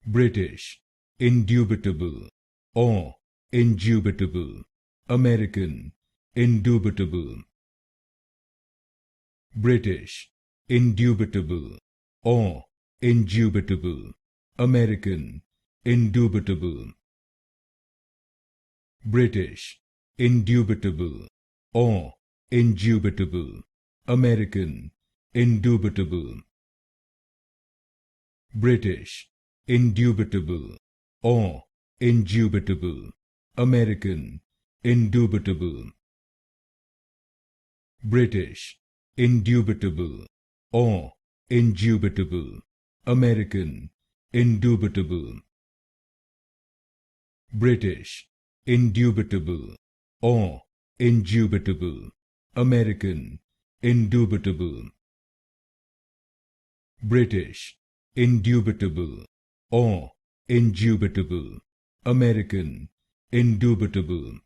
British, indubitable or indubitable. American, indubitable. British, indubitable or indubitable. American, indubitable. British, indubitable or indubitable. American, indubitable. British, indubitable or indubitable. American, indubitable. British, indubitable or indubitable. American, indubitable. British, indubitable or indubitable. American, indubitable. British, indubitable or indubitable. American, indubitable.